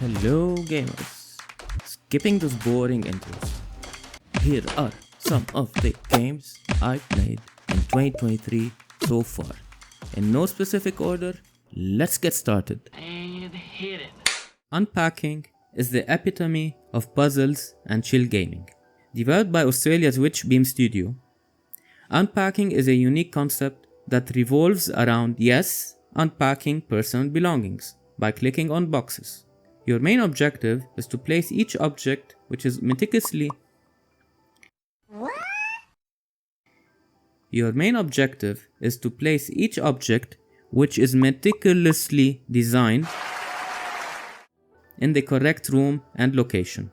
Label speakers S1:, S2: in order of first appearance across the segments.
S1: Hello gamers, skipping those boring intros. Here are some of the games I played in 2023 so far. In no specific order, let's get started.
S2: And hit it.
S1: Unpacking is the epitome of puzzles and chill gaming. Developed by Australia's Witchbeam Studio, unpacking is a unique concept that revolves around, yes, unpacking personal belongings by clicking on boxes. Your main objective is to place each object which is meticulously designed in the correct room and location.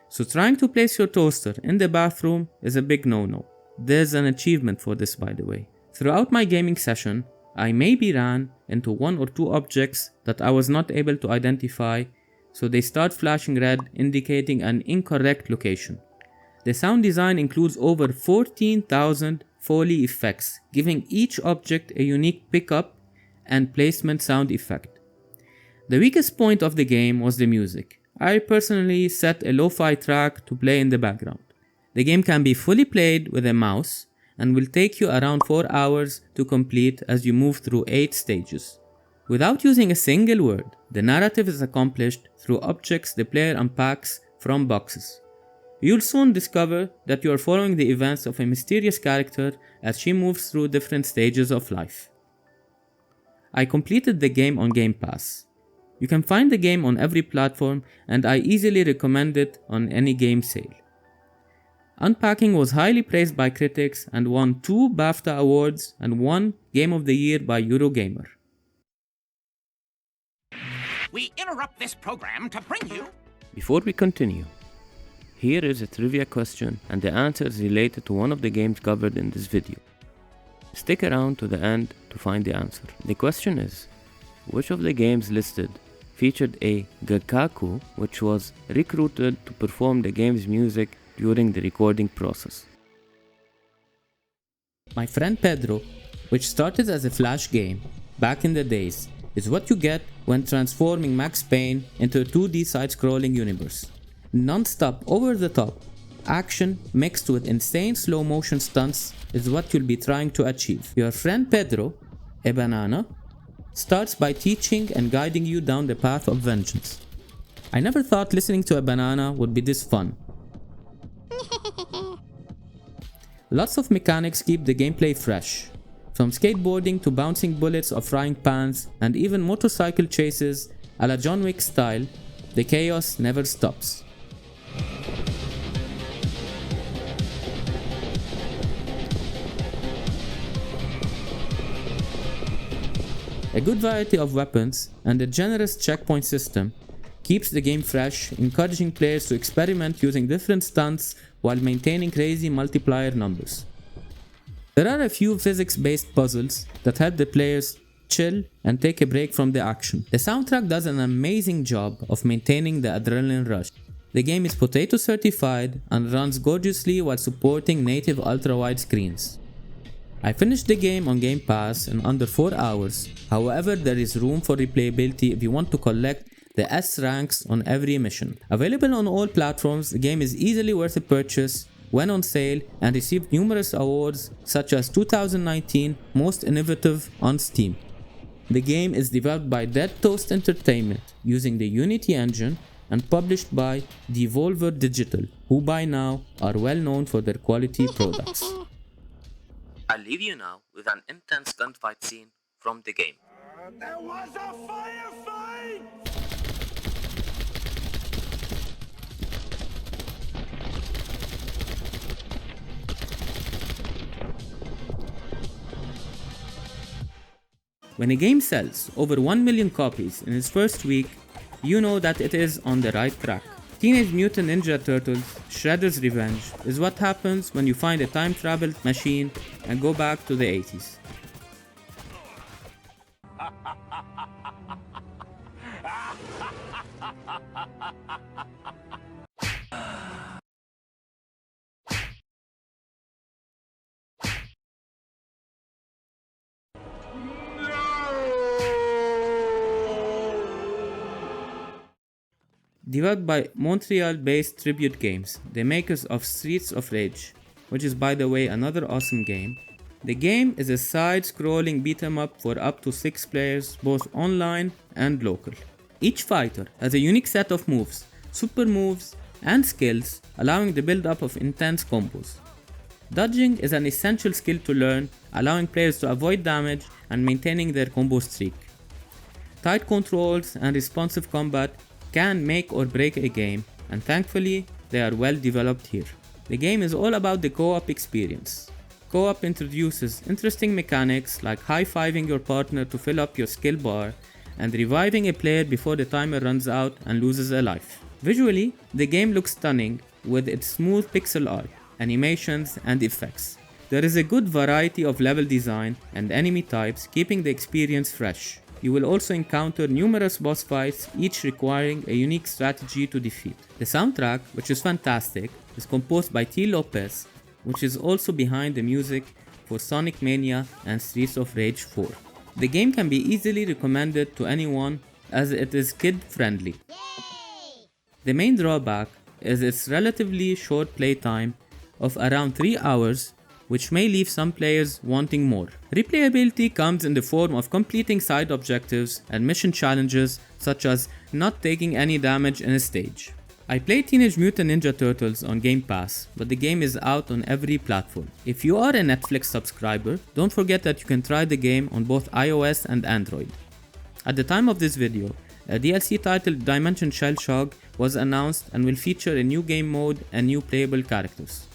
S1: So trying to place your toaster in the bathroom is a big no-no. There's an achievement for this, by the way. Throughout my gaming session, I maybe ran into one or two objects that I was not able to identify, so they start flashing red, indicating an incorrect location. The sound design includes over 14,000 Foley effects, giving each object a unique pickup and placement sound effect. The weakest point of the game was the music. I personally set a lo-fi track to play in the background. The game can be fully played with a mouse and will take you around 4 hours to complete as you move through 8 stages. Without using a single word, the narrative is accomplished through objects the player unpacks from boxes. You'll soon discover that you are following the events of a mysterious character as she moves through different stages of life. I completed the game on Game Pass. You can find the game on every platform, and I easily recommend it on any game sale. Unpacking was highly praised by critics and won 2 BAFTA awards and 1 Game of the Year by Eurogamer.
S3: We interrupt this program to bring you...
S1: Before we continue, here is a trivia question and the answer is related to one of the games covered in this video. Stick around to the end to find the answer. The question is, which of the games listed featured a gakaku which was recruited to perform the game's music during the recording process? My Friend Pedro, which started as a flash game back in the days, is what you get when transforming Max Payne into a 2D side-scrolling universe. Non-stop, over-the-top action mixed with insane slow-motion stunts is what you'll be trying to achieve. Your friend Pedro, a banana, starts by teaching and guiding you down the path of vengeance. I never thought listening to a banana would be this fun. Lots of mechanics keep the gameplay fresh. From skateboarding to bouncing bullets or frying pans and even motorcycle chases a la John Wick style, the chaos never stops. A good variety of weapons and a generous checkpoint system keeps the game fresh, encouraging players to experiment using different stunts while maintaining crazy multiplier numbers. There are a few physics-based puzzles that help the players chill and take a break from the action. The soundtrack does an amazing job of maintaining the adrenaline rush. The game is potato certified and runs gorgeously while supporting native ultra-wide screens. I finished the game on Game Pass in under 4 hours, however there is room for replayability if you want to collect the S ranks on every mission. Available on all platforms, the game is easily worth a purchase when on sale and received numerous awards such as 2019 Most Innovative on Steam. The game is developed by Dead Toast Entertainment using the Unity engine and published by Devolver Digital, who by now are well known for their quality products. I'll leave you now with an intense gunfight scene from the game.
S3: There was a firefight!
S1: When a game sells over 1 million copies in its first week, you know that it is on the right track. Teenage Mutant Ninja Turtles Shredder's Revenge is what happens when you find a time travel machine and go back to the 80s. Developed by Montreal-based Tribute Games, the makers of Streets of Rage, which is by the way another awesome game. The game is a side-scrolling beat-em-up for up to 6 players, both online and local. Each fighter has a unique set of moves, super moves, and skills, allowing the build-up of intense combos. Dodging is an essential skill to learn, allowing players to avoid damage and maintaining their combo streak. Tight controls and responsive combat can make or break a game, and thankfully they are well developed here. The game is all about the co-op experience. Co-op introduces interesting mechanics like high-fiving your partner to fill up your skill bar and reviving a player before the timer runs out and loses a life. Visually, the game looks stunning with its smooth pixel art, animations, and effects. There is a good variety of level design and enemy types, keeping the experience fresh. You will also encounter numerous boss fights, each requiring a unique strategy to defeat. The soundtrack, which is fantastic, is composed by T. Lopez, which is also behind the music for Sonic Mania and Streets of Rage 4. The game can be easily recommended to anyone as it is kid-friendly. The main drawback is its relatively short playtime of around 3 hours, which may leave some players wanting more. Replayability comes in the form of completing side objectives and mission challenges, such as not taking any damage in a stage. I played Teenage Mutant Ninja Turtles on Game Pass, but the game is out on every platform. If you are a Netflix subscriber, don't forget that you can try the game on both iOS and Android. At the time of this video, a DLC titled Dimension Shell Shock was announced and will feature a new game mode and new playable characters.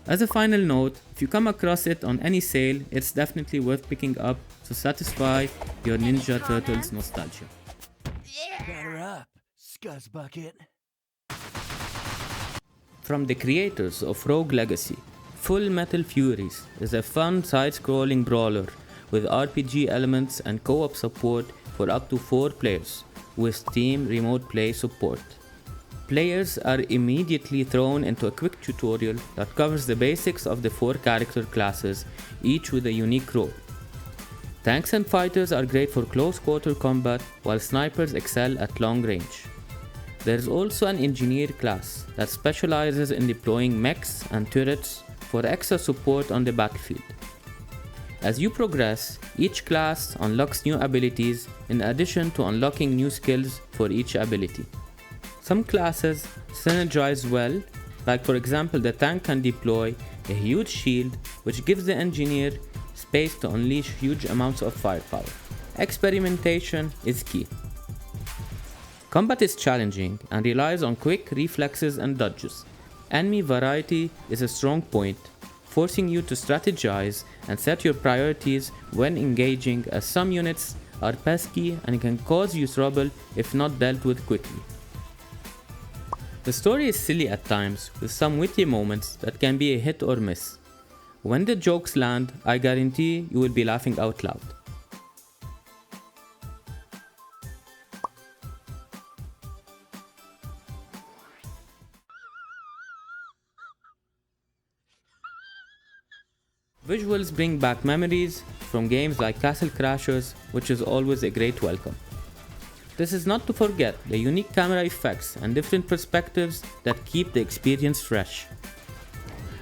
S1: As a final note, if you come across it on any sale, it's definitely worth picking up to satisfy your Ninja Turtles nostalgia.
S2: Batter up, Scuzzbucket.
S1: From the creators of Rogue Legacy, Full Metal Furies is a fun side-scrolling brawler with RPG elements and co-op support for up to 4 players, with Steam Remote Play support. Players are immediately thrown into a quick tutorial that covers the basics of the 4 character classes, each with a unique role. Tanks and fighters are great for close quarter combat, while snipers excel at long range. There is also an engineer class that specializes in deploying mechs and turrets for extra support on the battlefield. As you progress, each class unlocks new abilities in addition to unlocking new skills for each ability. Some classes synergize well, like for example the tank can deploy a huge shield which gives the engineer space to unleash huge amounts of firepower. Experimentation is key. Combat is challenging and relies on quick reflexes and dodges. Enemy variety is a strong point, forcing you to strategize and set your priorities when engaging, as some units are pesky and can cause you trouble if not dealt with quickly. The story is silly at times, with some witty moments that can be a hit or miss. When the jokes land, I guarantee you will be laughing out loud. Visuals bring back memories from games like Castle Crashers, which is always a great welcome. This is not to forget the unique camera effects and different perspectives that keep the experience fresh.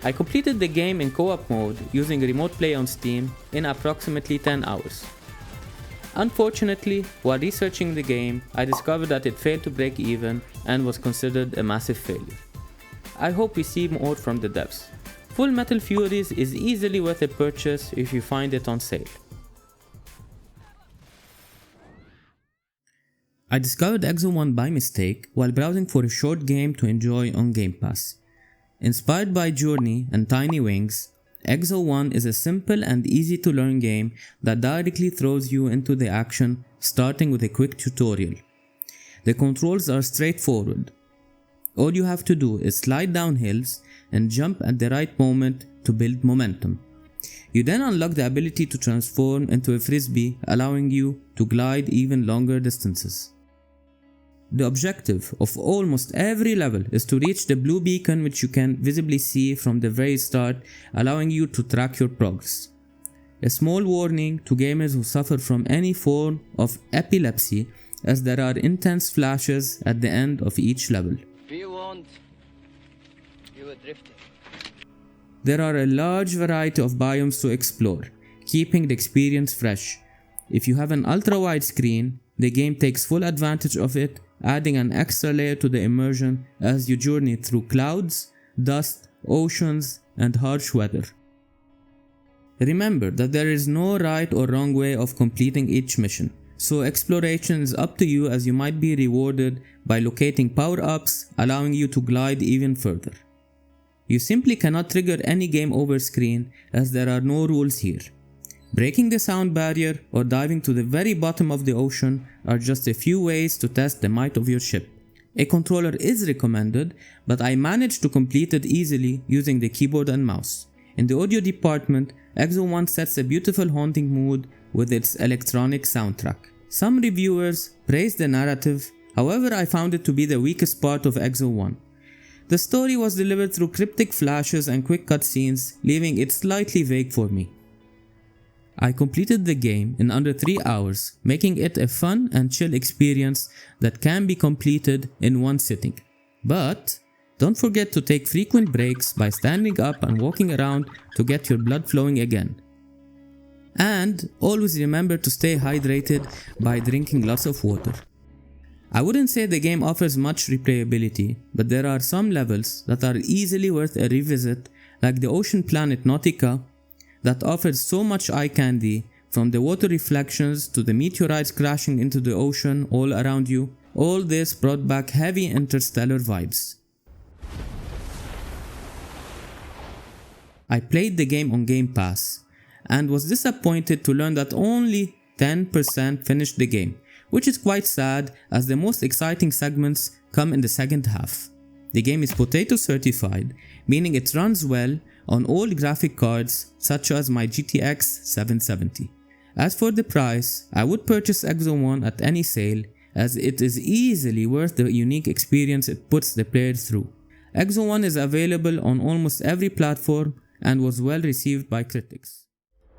S1: I completed the game in co-op mode using remote play on Steam in approximately 10 hours. Unfortunately, while researching the game, I discovered that it failed to break even and was considered a massive failure. I hope we see more from the devs. Full Metal Furies is easily worth a purchase if you find it on sale. I discovered Exo 1 by mistake while browsing for a short game to enjoy on Game Pass. Inspired by Journey and Tiny Wings, Exo 1 is a simple and easy to learn game that directly throws you into the action, starting with a quick tutorial. The controls are straightforward. All you have to do is slide down hills and jump at the right moment to build momentum. You then unlock the ability to transform into a frisbee, allowing you to glide even longer distances. The objective of almost every level is to reach the blue beacon, which you can visibly see from the very start, allowing you to track your progress. A small warning to gamers who suffer from any form of epilepsy: as there are intense flashes at the end of each level.
S4: If you want, you were drifting.
S1: There are a large variety of biomes to explore, keeping the experience fresh. If you have an ultra-wide screen, the game takes full advantage of it, adding an extra layer to the immersion as you journey through clouds, dust, oceans, and harsh weather. Remember that there is no right or wrong way of completing each mission, so exploration is up to you, as you might be rewarded by locating power-ups, allowing you to glide even further. You simply cannot trigger any game over screen, as there are no rules here. Breaking the sound barrier or diving to the very bottom of the ocean are just a few ways to test the might of your ship. A controller is recommended, but I managed to complete it easily using the keyboard and mouse. In the audio department, Exo 1 sets a beautiful haunting mood with its electronic soundtrack. Some reviewers praised the narrative, however I found it to be the weakest part of Exo 1. The story was delivered through cryptic flashes and quick cutscenes, leaving it slightly vague for me. I completed the game in under 3 hours, making it a fun and chill experience that can be completed in one sitting. But don't forget to take frequent breaks by standing up and walking around to get your blood flowing again. And always remember to stay hydrated by drinking lots of water. I wouldn't say the game offers much replayability, but there are some levels that are easily worth a revisit, like the ocean planet Nautica, that offers so much eye candy, from the water reflections to the meteorites crashing into the ocean all around you. All this brought back heavy interstellar vibes. I played the game on Game Pass and was disappointed to learn that only 10% finished the game, which is quite sad, as the most exciting segments come in the second half. The game is potato certified, meaning it runs well on all graphic cards such as my GTX 770. As for the price, I would purchase Exo 1 at any sale, as it is easily worth the unique experience it puts the player through. Exo 1 is available on almost every platform and was well received by critics.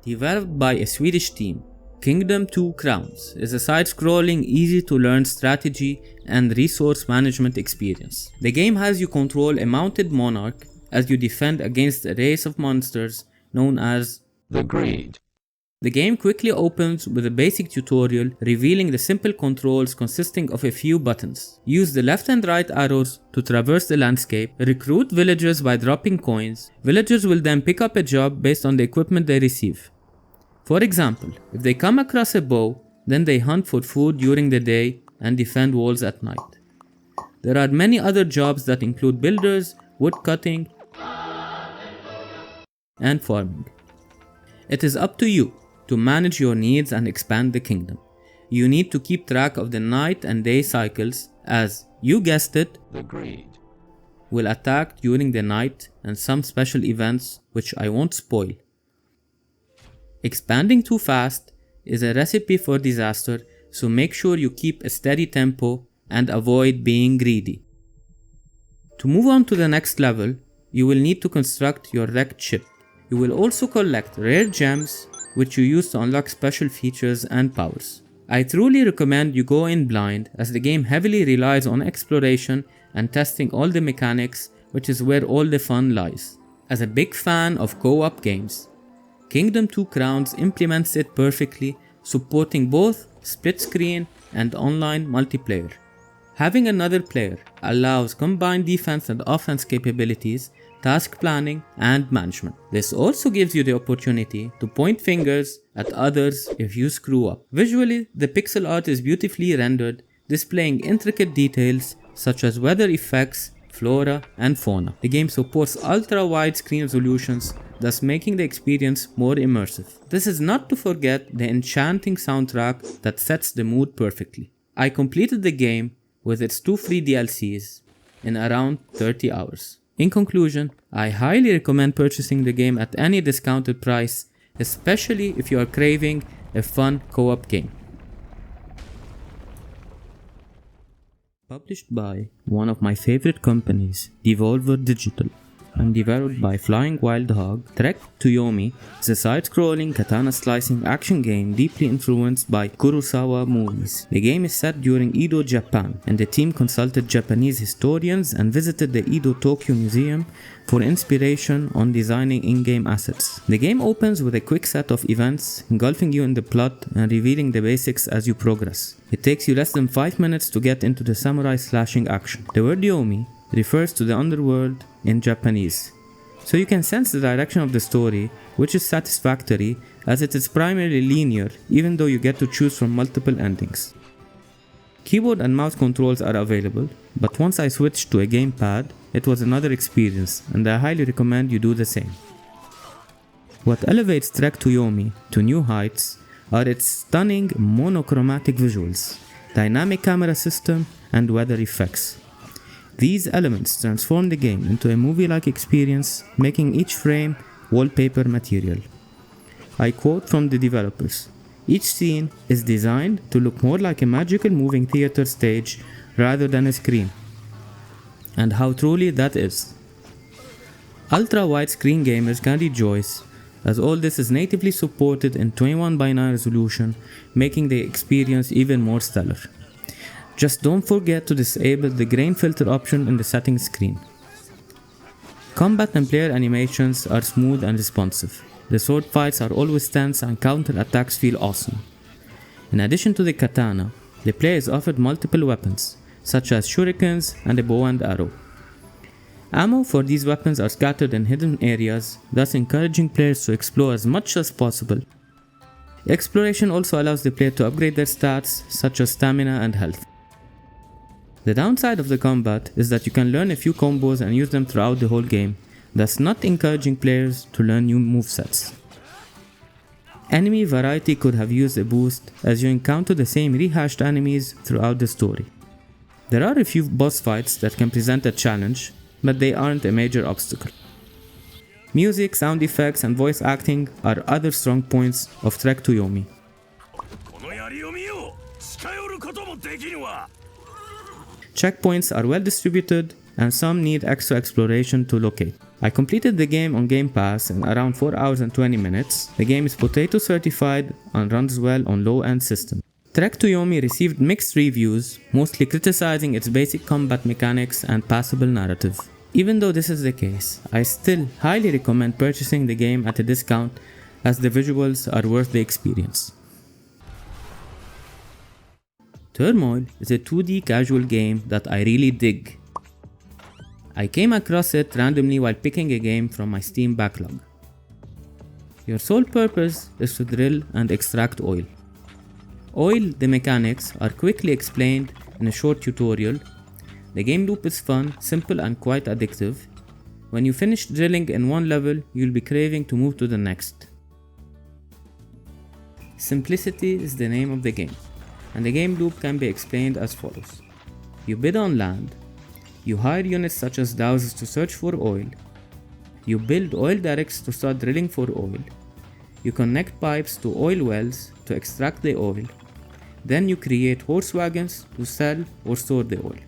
S1: Developed by a Swedish team, Kingdom 2 Crowns is a side-scrolling, easy-to-learn strategy and resource management experience. The game has you control a mounted monarch as you defend against a race of monsters known as
S5: the Greed.
S1: The game quickly opens with a basic tutorial revealing the simple controls consisting of a few buttons. Use the left and right arrows to traverse the landscape, recruit villagers by dropping coins. Villagers will then pick up a job based on the equipment they receive. For example, if they come across a bow, then they hunt for food during the day and defend walls at night. There are many other jobs that include builders, woodcutting, and farming. It is up to you to manage your needs and expand the kingdom. You need to keep track of the night and day cycles, as, you guessed it,
S5: The Greed
S1: will attack during the night and some special events which I won't spoil. Expanding too fast is a recipe for disaster, so make sure you keep a steady tempo and avoid being greedy. To move on to the next level, you will need to construct your wrecked ship. You will also collect rare gems, which you use to unlock special features and powers. I truly recommend you go in blind, as the game heavily relies on exploration and testing all the mechanics, which is where all the fun lies. As a big fan of co-op games, Kingdom 2 Crowns implements it perfectly, supporting both split screen and online multiplayer. Having another player allows combined defense and offense capabilities, task planning, and management. This also gives you the opportunity to point fingers at others if you screw up. Visually, the pixel art is beautifully rendered, displaying intricate details such as weather effects, flora, and fauna. The game supports ultra-wide screen resolutions, thus making the experience more immersive. This is not to forget the enchanting soundtrack that sets the mood perfectly. I completed the game with its 2 free DLCs in around 30 hours. In conclusion, I highly recommend purchasing the game at any discounted price, especially if you are craving a fun co-op game. Published by one of my favorite companies, Devolver Digital. and developed by Flying Wild Hog, Trek to Yomi is a side-scrolling katana-slicing action game deeply influenced by Kurosawa movies. The game is set during Edo, Japan, and the team consulted Japanese historians and visited the Edo Tokyo Museum for inspiration on designing in-game assets. The game opens with a quick set of events engulfing you in the plot and revealing the basics as you progress. It takes you less than 5 minutes to get into the samurai slashing action. The word Yomi refers to the underworld in Japanese, so you can sense the direction of the story, which is satisfactory as it is primarily linear even though you get to choose from multiple endings. Keyboard and mouse controls are available, but once I switched to a gamepad, it was another experience and I highly recommend you do the same. What elevates Trek to Yomi to new heights are its stunning monochromatic visuals, dynamic camera system, and weather effects. These elements transform the game into a movie-like experience, making each frame wallpaper material. I quote from the developers, "Each scene is designed to look more like a magical moving theater stage rather than a screen." And how truly that is. Ultra-wide screen gamers can rejoice, as all this is natively supported in 21:9 resolution, making the experience even more stellar. Just don't forget to disable the grain filter option in the settings screen. Combat and player animations are smooth and responsive. The sword fights are always tense and counter attacks feel awesome. In addition to the katana, the player is offered multiple weapons, such as shurikens and a bow and arrow. Ammo for these weapons are scattered in hidden areas, thus encouraging players to explore as much as possible. Exploration also allows the player to upgrade their stats, such as stamina and health. The downside of the combat is that you can learn a few combos and use them throughout the whole game, thus not encouraging players to learn new movesets. Enemy variety could have used a boost, as you encounter the same rehashed enemies throughout the story. There are a few boss fights that can present a challenge, but they aren't a major obstacle. Music, sound effects, and voice acting are other strong points of Trek to Yomi. Checkpoints are well distributed, and some need extra exploration to locate. I completed the game on Game Pass in around 4 hours and 20 minutes. The game is potato certified and runs well on low-end systems. Trek to Yomi received mixed reviews, mostly criticizing its basic combat mechanics and passable narrative. Even though this is the case, I still highly recommend purchasing the game at a discount, as the visuals are worth the experience. Turmoil is a 2D casual game that I really dig. I came across it randomly while picking a game from my Steam backlog. Your sole purpose is to drill and extract oil. The mechanics are quickly explained in a short tutorial. The game loop is fun, simple and quite addictive. When you finish drilling in one level, you'll be craving to move to the next. Simplicity is the name of the game, and the game loop can be explained as follows. You bid on land, you hire units such as dowsers to search for oil, you build oil derricks to start drilling for oil, you connect pipes to oil wells to extract the oil, then you create horse wagons to sell or store the oil.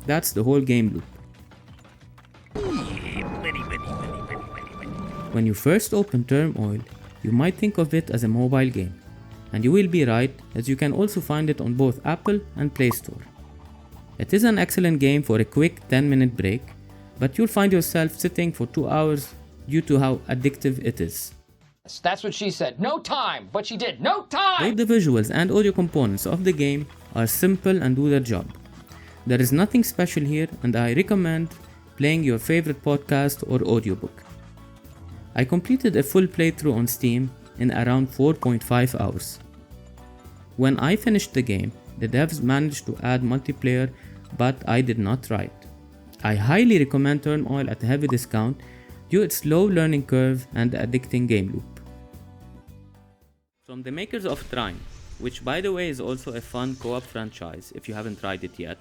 S1: That's the whole game loop. When you first open Turmoil, you might think of it as a mobile game, and you will be right, as you can also find it on both Apple and Play Store. It is an excellent game for a quick 10-minute break, but you'll find yourself sitting for 2 hours due to how addictive it is.
S4: That's what she said. No time, but she did. No time!
S1: Both the visuals and audio components of the game are simple and do their job. There is nothing special here, and I recommend playing your favorite podcast or audiobook. I completed a full playthrough on Steam in around 4.5 hours. When I finished the game, the devs managed to add multiplayer, but I did not try it. I highly recommend Turmoil at a heavy discount due to its low learning curve and addicting game loop. From the makers of Trine, which by the way is also a fun co-op franchise if you haven't tried it yet,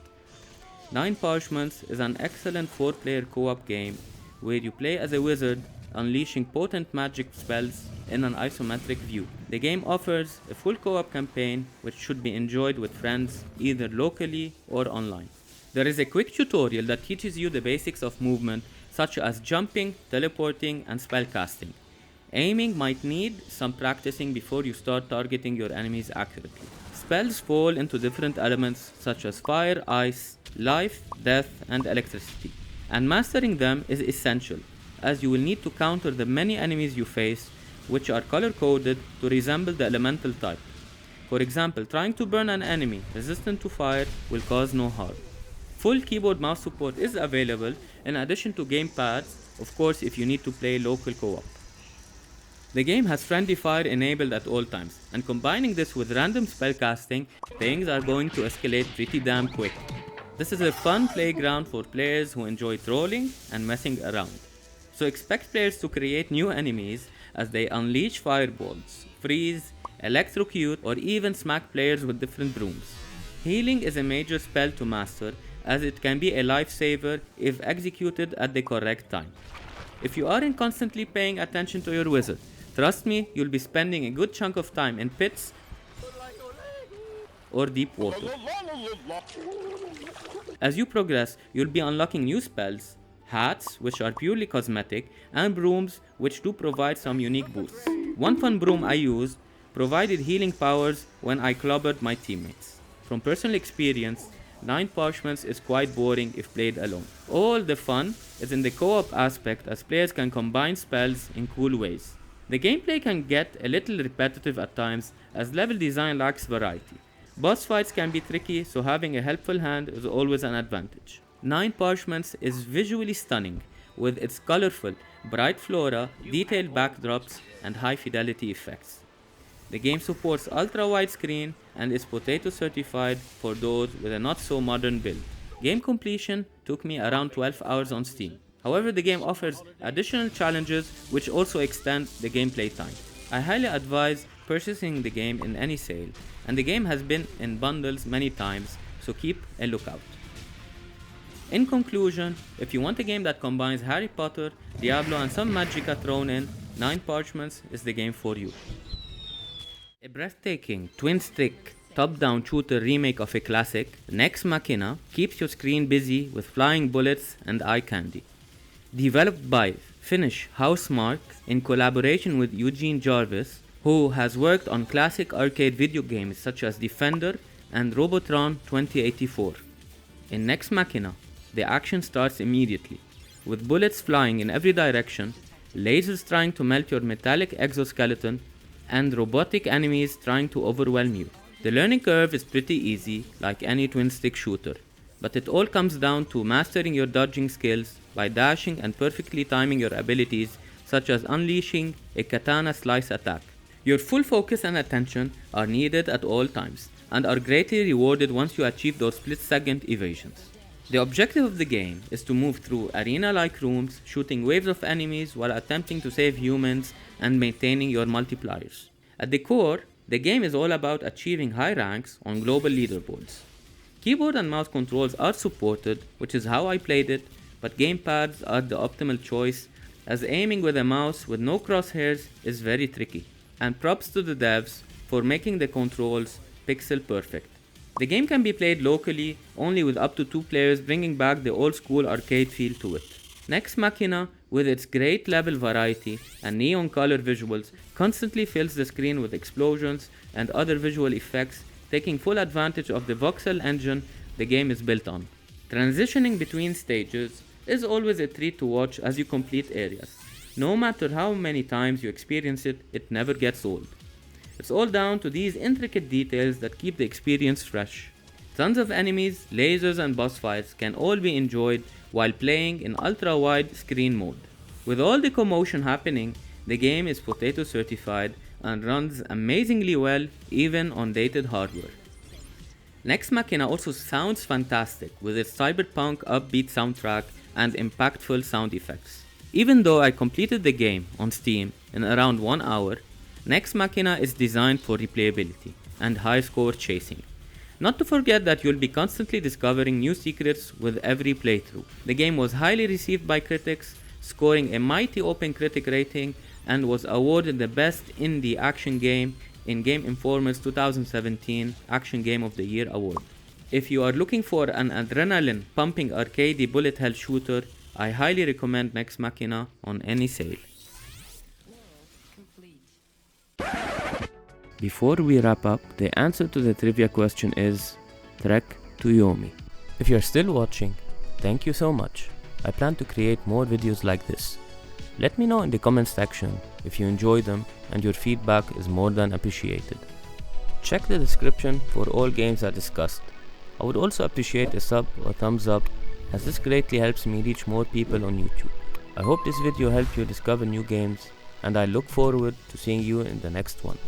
S1: Nine Parchments is an excellent 4-player co-op game where you play as a wizard unleashing potent magic spells in an isometric view. The game offers a full co-op campaign which should be enjoyed with friends either locally or online. There is a quick tutorial that teaches you the basics of movement, such as jumping, teleporting, and spellcasting. Aiming might need some practicing before you start targeting your enemies accurately. Spells fall into different elements such as fire, ice, life, death, and electricity, and mastering them is essential, as you will need to counter the many enemies you face, which are color-coded to resemble the elemental type. For example, trying to burn an enemy resistant to fire will cause no harm. Full keyboard mouse support is available in addition to gamepads, of course if you need to play local co-op. The game has friendly fire enabled at all times, and combining this with random spellcasting, things are going to escalate pretty damn quick. This is a fun playground for players who enjoy trolling and messing around. So expect players to create new enemies as they unleash fireballs, freeze, electrocute, or even smack players with different brooms. Healing is a major spell to master, as it can be a lifesaver if executed at the correct time. If you aren't constantly paying attention to your wizard, trust me, you'll be spending a good chunk of time in pits or deep water. As you progress, you'll be unlocking new spells, hats, which are purely cosmetic, and brooms, which do provide some unique boosts. One fun broom I used provided healing powers when I clobbered my teammates. From personal experience, 9 parchments is quite boring if played alone. All the fun is in the co-op aspect, as players can combine spells in cool ways. The gameplay can get a little repetitive at times, as level design lacks variety. Boss fights can be tricky, so having a helpful hand is always an advantage. 9 parchments is visually stunning, with its colorful, bright flora, detailed backdrops, and high fidelity effects. The game supports ultra-wide screen and is potato certified for those with a not so modern build. Game completion took me around 12 hours on Steam. However, the game offers additional challenges which also extend the gameplay time. I highly advise purchasing the game in any sale, and the game has been in bundles many times, so keep a lookout. In conclusion, if you want a game that combines Harry Potter, Diablo, and some Magicka thrown in, 9 Parchments is the game for you. A breathtaking, twin-stick, top-down shooter remake of a classic, Nex Machina keeps your screen busy with flying bullets and eye candy. Developed by Finnish Housemarque in collaboration with Eugene Jarvis, who has worked on classic arcade video games such as Defender and Robotron 2084. In Nex Machina, the action starts immediately, with bullets flying in every direction, lasers trying to melt your metallic exoskeleton, and robotic enemies trying to overwhelm you. The learning curve is pretty easy, like any twin-stick shooter, but it all comes down to mastering your dodging skills by dashing and perfectly timing your abilities, such as unleashing a katana slice attack. Your full focus and attention are needed at all times, and are greatly rewarded once you achieve those split-second evasions. The objective of the game is to move through arena-like rooms, shooting waves of enemies while attempting to save humans and maintaining your multipliers. At the core, the game is all about achieving high ranks on global leaderboards. Keyboard and mouse controls are supported, which is how I played it, but gamepads are the optimal choice, as aiming with a mouse with no crosshairs is very tricky. And props to the devs for making the controls pixel perfect. The game can be played locally, only with up to 2 players, bringing back the old school arcade feel to it. Nex Machina, with its great level variety and neon color visuals, constantly fills the screen with explosions and other visual effects, taking full advantage of the voxel engine the game is built on. Transitioning between stages is always a treat to watch as you complete areas. No matter how many times you experience it, it never gets old. It's all down to these intricate details that keep the experience fresh. Tons of enemies, lasers, and boss fights can all be enjoyed while playing in ultra-wide screen mode. With all the commotion happening, the game is potato certified and runs amazingly well even on dated hardware. Nex Machina also sounds fantastic with its cyberpunk upbeat soundtrack and impactful sound effects. Even though I completed the game on Steam in around 1 hour, Nex Machina is designed for replayability and high score chasing. Not to forget that you'll be constantly discovering new secrets with every playthrough. The game was highly received by critics, scoring a mighty OpenCritic rating, and was awarded the Best Indie Action Game in Game Informer's 2017 Action Game of the Year award. If you are looking for an adrenaline pumping arcadey bullet hell shooter, I highly recommend Nex Machina on any sale. Before we wrap up, the answer to the trivia question is Trek to Yomi. If you're still watching, thank you so much. I plan to create more videos like this. Let me know in the comments section if you enjoy them, and your feedback is more than appreciated. Check the description for all games I discussed. I would also appreciate a sub or thumbs up, as this greatly helps me reach more people on YouTube. I hope this video helped you discover new games, and I look forward to seeing you in the next one.